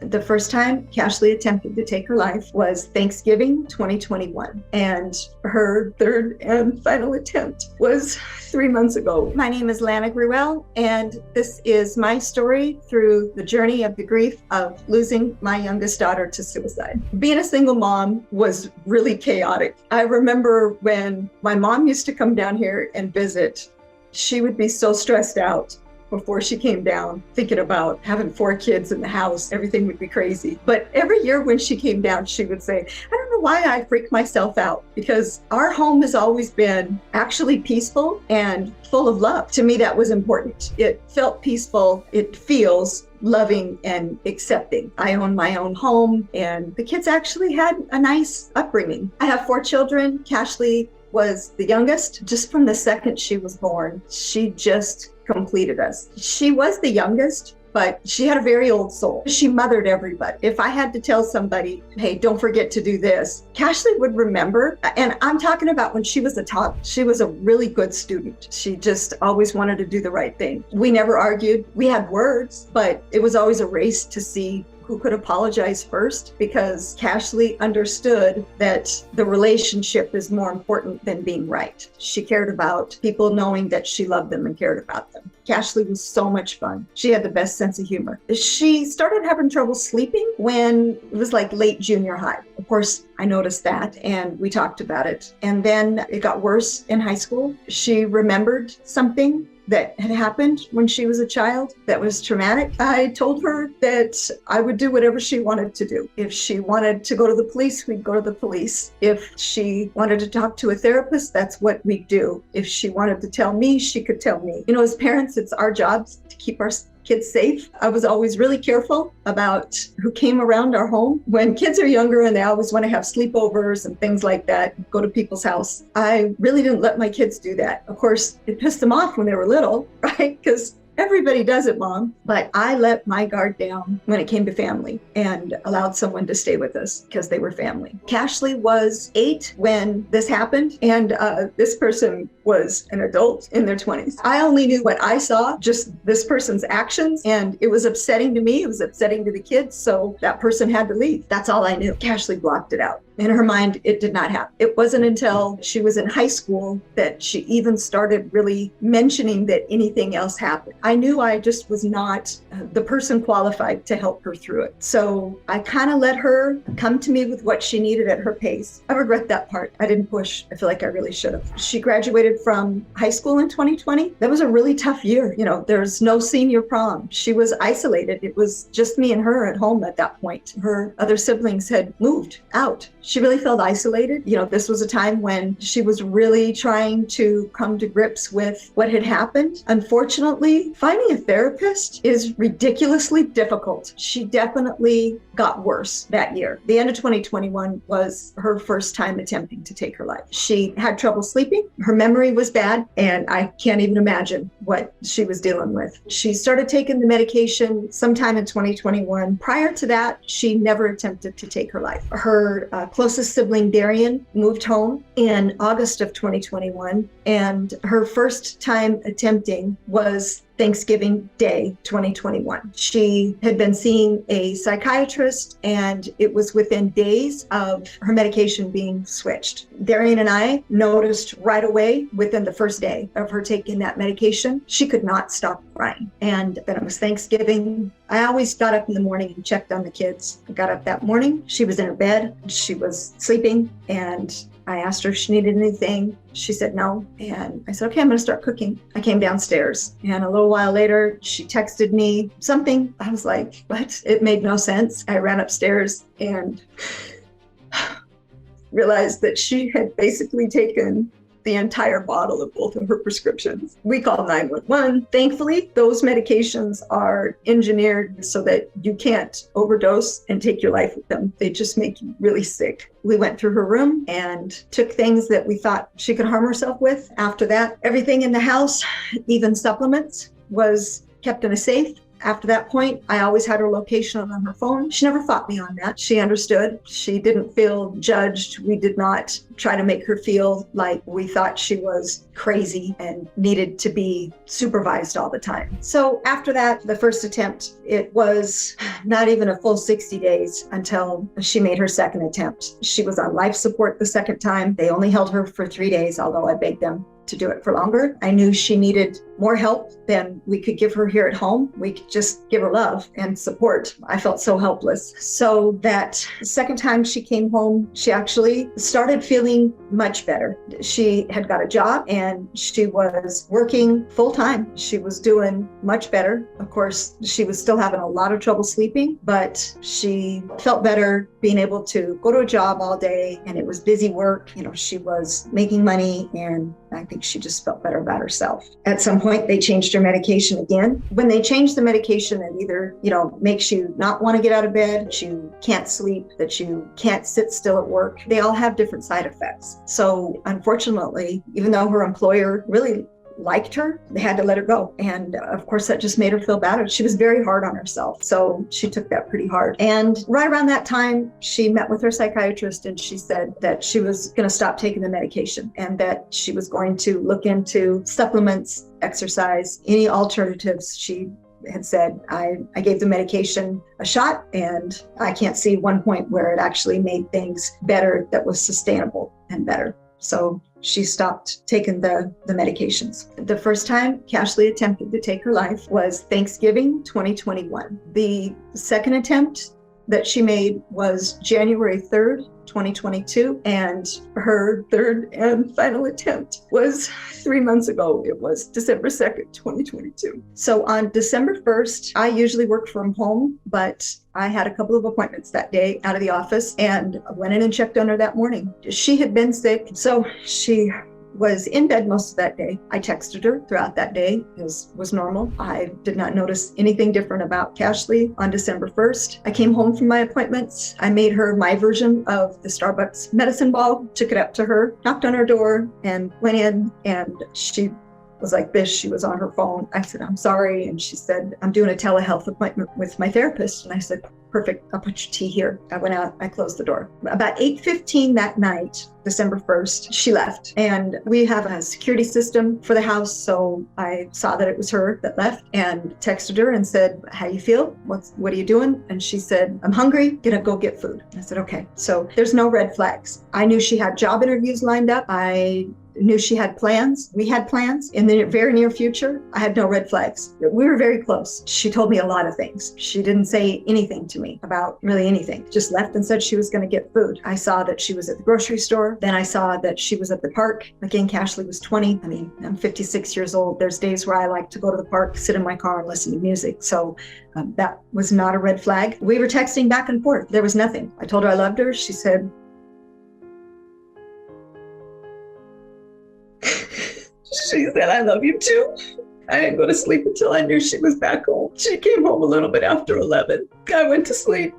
The first time Cashleigh attempted to take her life was Thanksgiving 2021, and her third and final attempt was 3 months ago. My name is Lana Gruell, and this is my story through the journey of the grief of losing my youngest daughter to suicide. Being a single mom was really chaotic. I remember when my mom used to come down here and visit, she would be so stressed out before she came down, thinking about having 4 kids in the house. Everything would be crazy. But every year when she came down, she would say, I don't know why I freak myself out, because our home has always been actually peaceful and full of love. To me, that was important. It felt peaceful. It feels loving and accepting. I own my own home, and the kids actually had a nice upbringing. I have 4 children. Cashleigh was the youngest. Just from the second she was born, she just completed us. She was the youngest, but she had a very old soul. She mothered everybody. If I had to tell somebody, hey, don't forget to do this, Cashleigh would remember. And I'm talking about when she was a toddler. She was a really good student. She just always wanted to do the right thing. We never argued. We had words, but it was always a race to see who could apologize first, because Cashleigh understood that the relationship is more important than being right. She cared about people knowing that she loved them and cared about them. Cashleigh was so much fun. She had the best sense of humor. She started having trouble sleeping when it was like late junior high. Of course, I noticed that and we talked about it. And then it got worse in high school. She remembered something that had happened when she was a child that was traumatic. I told her that I would do whatever she wanted to do. If she wanted to go to the police, we'd go to the police. If she wanted to talk to a therapist, that's what we do. If she wanted to tell me, she could tell me. You know, as parents, it's our jobs to keep our kids safe. I was always really careful about who came around our home. When kids are younger and they always want to have sleepovers and things like that, go to people's house, I really didn't let my kids do that. Of course, it pissed them off when they were little, right? Because everybody does it, Mom. But I let my guard down when it came to family and allowed someone to stay with us because they were family. Cashleigh was 8 when this happened, and this person was an adult in their 20s. I only knew what I saw, just this person's actions, and it was upsetting to me. It was upsetting to the kids, so that person had to leave. That's all I knew. Cashleigh blocked it out. In her mind, it did not happen. It wasn't until she was in high school that she even started really mentioning that anything else happened. I knew I just was not the person qualified to help her through it. So I kind of let her come to me with what she needed at her pace. I regret that part. I didn't push. I feel like I really should have. She graduated from high school in 2020. That was a really tough year. You know, there's no senior prom. She was isolated. It was just me and her at home at that point. Her other siblings had moved out. She really felt isolated. You know, this was a time when she was really trying to come to grips with what had happened. Unfortunately, finding a therapist is ridiculously difficult. She definitely got worse that year. The end of 2021 was her first time attempting to take her life. She had trouble sleeping. Her memory was bad, and I can't even imagine what she was dealing with. She started taking the medication sometime in 2021. Prior to that, she never attempted to take her life. Her closest sibling, Darian, moved home in August of 2021, and her first time attempting was Thanksgiving Day 2021. She had been seeing a psychiatrist, and it was within days of her medication being switched. Darian and I noticed right away, within the first day of her taking that medication, she could not stop crying. And then it was Thanksgiving. I always got up in the morning and checked on the kids. I got up that morning. She was in her bed. She was sleeping, and I asked her if she needed anything. She said no. And I said, okay, I'm going to start cooking. I came downstairs, and a little while later, she texted me something. I was like, what? It made no sense. I ran upstairs and realized that she had basically taken the entire bottle of both of her prescriptions. We called 911. Thankfully, those medications are engineered so that you can't overdose and take your life with them. They just make you really sick. We went through her room and took things that we thought she could harm herself with. After that, everything in the house, even supplements, was kept in a safe. After that point, I always had her location on her phone. She never fought me on that. She understood. She didn't feel judged. We did not try to make her feel like we thought she was crazy and needed to be supervised all the time. So after that, the first attempt, it was not even a full 60 days until she made her second attempt. She was on life support the second time. They only held her for 3 days, although I begged them to do it for longer. I knew she needed more help than we could give her here at home. We could just give her love and support. I felt so helpless. So that second time she came home, she actually started feeling much better. She had got a job and she was working full time. She was doing much better. Of course, she was still having a lot of trouble sleeping, but she felt better being able to go to a job all day, and it was busy work. She was making money, and I think she just felt better about herself. At some point, they changed her medication again. When they changed the medication, it either, makes you not want to get out of bed, that you can't sleep, that you can't sit still at work. They all have different side effects. So unfortunately, even though her employer really liked her, they had to let her go. And of course, that just made her feel bad. She was very hard on herself. So she took that pretty hard. And right around that time, she met with her psychiatrist, and she said that she was going to stop taking the medication and that she was going to look into supplements, exercise, any alternatives. She had said, I gave the medication a shot, and I can't see one point where it actually made things better that was sustainable and better. So she stopped taking the medications. The first time Cashleigh attempted to take her life was Thanksgiving 2021. The second attempt that she made was January 3rd, 2022, and her third and final attempt was 3 months ago. It was December 2nd, 2022. So on December 1st, I usually work from home, but I had a couple of appointments that day out of the office, and I went in and checked on her that morning. She had been sick, so she was in bed most of that day. I texted her throughout that day, as was normal. I did not notice anything different about Cashleigh on December 1st. I came home from my appointments. I made her my version of the Starbucks medicine ball, took it up to her, knocked on her door, and went in, and she was like this. She was on her phone. I said, I'm sorry. And she said, I'm doing a telehealth appointment with my therapist. And I said, perfect, I'll put your tea here. I went out, I closed the door. About 8:15 that night, December 1st, she left. And we have a security system for the house. So I saw that it was her that left and texted her and said, how you feel? What are you doing? And she said, I'm hungry, gonna go get food. I said, okay. So there's no red flags. I knew she had job interviews lined up. I knew she had plans. We had plans in the very near future. I had no red flags. We were very close. She told me a lot of things. She didn't say anything to me about really anything. Just left and said she was going to get food. I saw that she was at the grocery store. Then I saw that she was at the park. Again, Cashleigh was 20. I mean, I'm 56 years old. There's days where I like to go to the park, sit in my car and listen to music. So that was not a red flag. We were texting back and forth. There was nothing. I told her I loved her. She said, I love you too. I didn't go to sleep until I knew she was back home. She came home a little bit after 11. I went to sleep.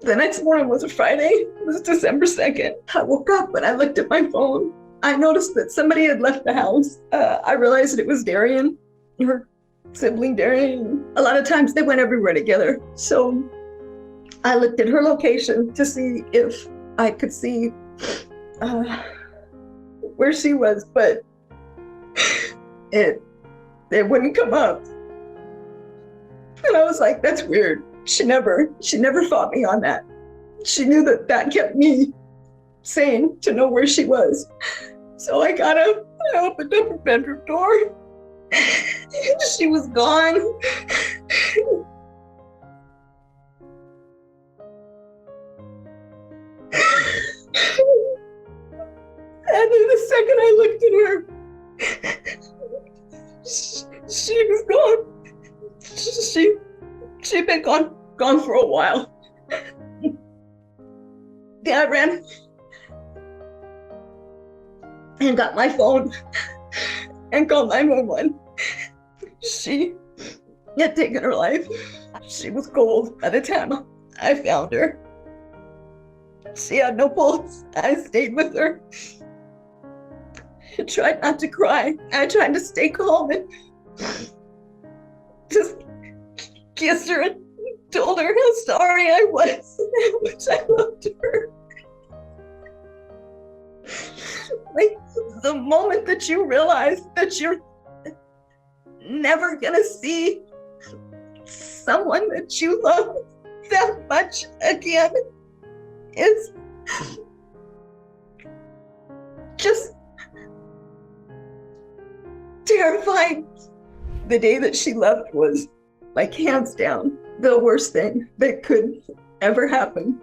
The next morning was a Friday. It was December 2nd. I woke up and I looked at my phone. I noticed that somebody had left the house. I realized that it was Darian, her sibling Darian. A lot of times they went everywhere together. So I looked at her location to see if I could see where she was, but it wouldn't come up. And I was like, that's weird. She never fought me on that. She knew that kept me sane to know where she was. So I got up, I opened up her bedroom door. She was gone. And then the second I looked at her, she was gone. She'd been gone for a while. Then I ran and got my phone and called 911. She had taken her life. She was cold by the time I found her. She had no pulse. I stayed with her. I tried not to cry. I tried to stay calm and just kissed her and told her how sorry I was, how much I loved her. Like, the moment that you realize that you're never gonna see someone that you love that much again is just terrifying. The day that she left was, like, hands down, the worst thing that could ever happen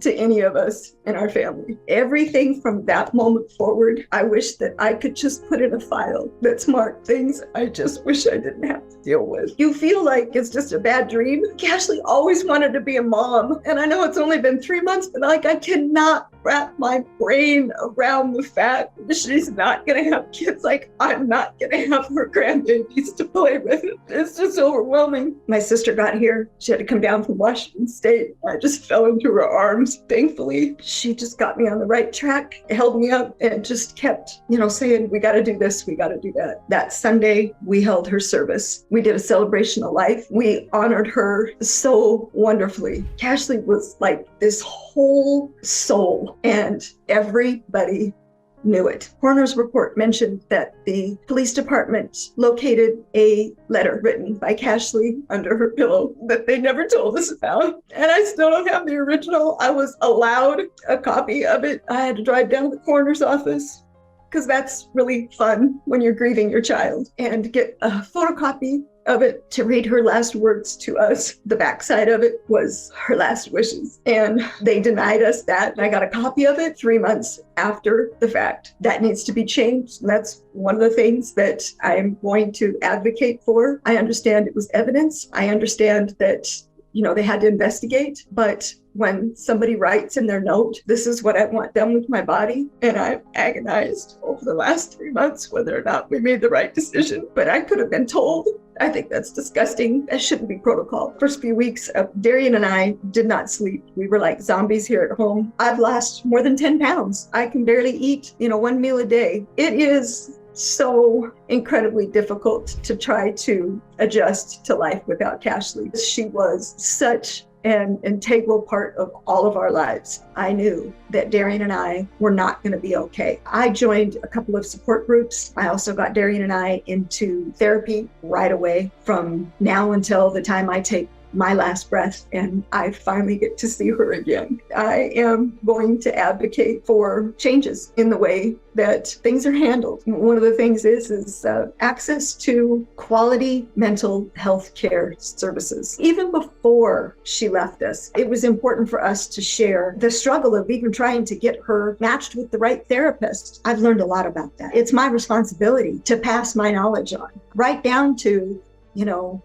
to any of us in our family. Everything from that moment forward, I wish that I could just put in a file that's marked things I just wish I didn't have to deal with. You feel like it's just a bad dream. Cashleigh always wanted to be a mom, and I know it's only been 3 months, but like, I cannot wrap my brain around the fact that she's not gonna have kids. Like, I'm not gonna have her grandbabies to play with. It's just overwhelming. My sister got here. She had to come down from Washington State. I just fell into her arms. Thankfully, she just got me on the right track, held me up, and just kept, saying, we gotta do this, we gotta do that. That Sunday, we held her service. We did a celebration of life. We honored her so wonderfully. Cashleigh was like this whole soul, and everybody knew it. Coroner's report mentioned that the police department located a letter written by Cashleigh under her pillow that they never told us about. And I still don't have the original. I was allowed a copy of it. I had to drive down to the coroner's office, because that's really fun when you're grieving your child, and get a photocopy of it to read her last words to us. The backside of it was her last wishes, and they denied us that. And I got a copy of it 3 months after the fact. That needs to be changed, and that's one of the things that I'm going to advocate for. I understand it was evidence. I understand that they had to investigate, but when somebody writes in their note, this is what I want done with my body, and I've agonized over the last 3 months whether or not we made the right decision, but I could have been told. I think that's disgusting. That shouldn't be protocol. First few weeks, Darian and I did not sleep. We were like zombies here at home. I've lost more than 10 pounds. I can barely eat, 1 meal a day. It is so incredibly difficult to try to adjust to life without Cashleigh. She was such an integral part of all of our lives. I knew that Darian and I were not going to be okay. I joined a couple of support groups. I also got Darian and I into therapy right away, from now until the time I take my last breath and I finally get to see her again. I am going to advocate for changes in the way that things are handled. One of the things is access to quality mental health care services. Even before she left us, it was important for us to share the struggle of even trying to get her matched with the right therapist. I've learned a lot about that. It's my responsibility to pass my knowledge on, right down to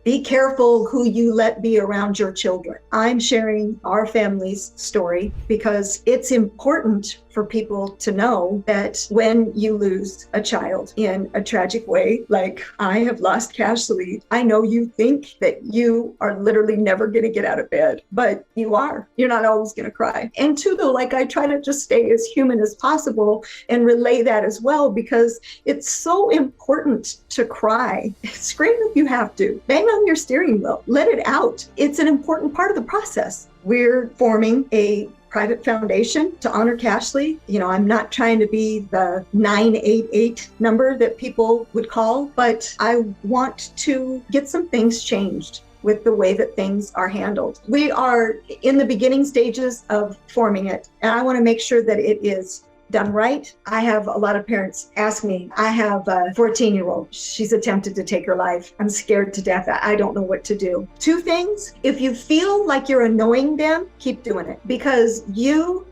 be careful who you let be around your children. I'm sharing our family's story because it's important for people to know that when you lose a child in a tragic way, like I have lost Cashleigh, I know you think that you are literally never going to get out of bed, but you are. You're not always going to cry. And two, though, I try to just stay as human as possible and relay that as well, because it's so important to cry. Scream if you have to. Bang on your steering wheel. Let it out. It's an important part of the process. We're forming a private foundation to honor Cashleigh. I'm not trying to be the 988 number that people would call, but I want to get some things changed with the way that things are handled. We are in the beginning stages of forming it, and I want to make sure that it is done right. I have a lot of parents ask me, I have a 14-year-old. She's attempted to take her life. I'm scared to death. I don't know what to do. Two things. If you feel like you're annoying them, keep doing it, because you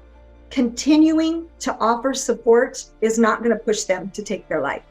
continuing to offer support is not going to push them to take their life.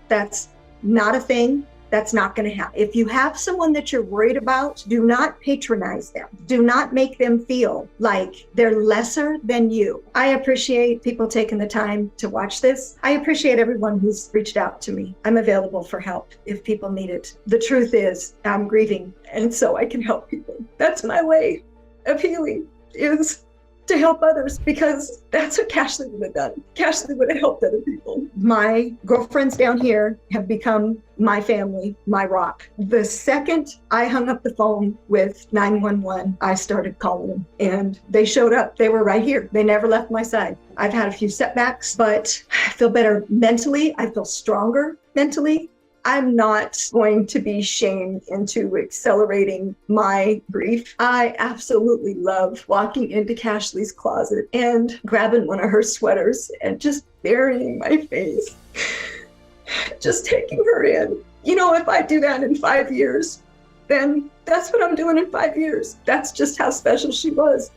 That's not a thing. That's not going to happen. If you have someone that you're worried about, do not patronize them. Do not make them feel like they're lesser than you. I appreciate people taking the time to watch this. I appreciate everyone who's reached out to me. I'm available for help if people need it. The truth is, I'm grieving, and so I can help people. That's my way of healing, is to help others, because that's what Cashleigh would have done. Cashleigh would have helped other people. my girlfriends down here have become my family, my rock. The second I hung up the phone with 911, I started calling them, and they showed up. They were right here. They never left my side. I've had a few setbacks, but I feel better mentally. I feel stronger mentally. I'm not going to be shamed into accelerating my grief. I absolutely love walking into Cashleigh's closet and grabbing one of her sweaters and just burying my face, just taking her in. You know, if I do that in 5 years, then that's what I'm doing in 5 years. That's just how special she was.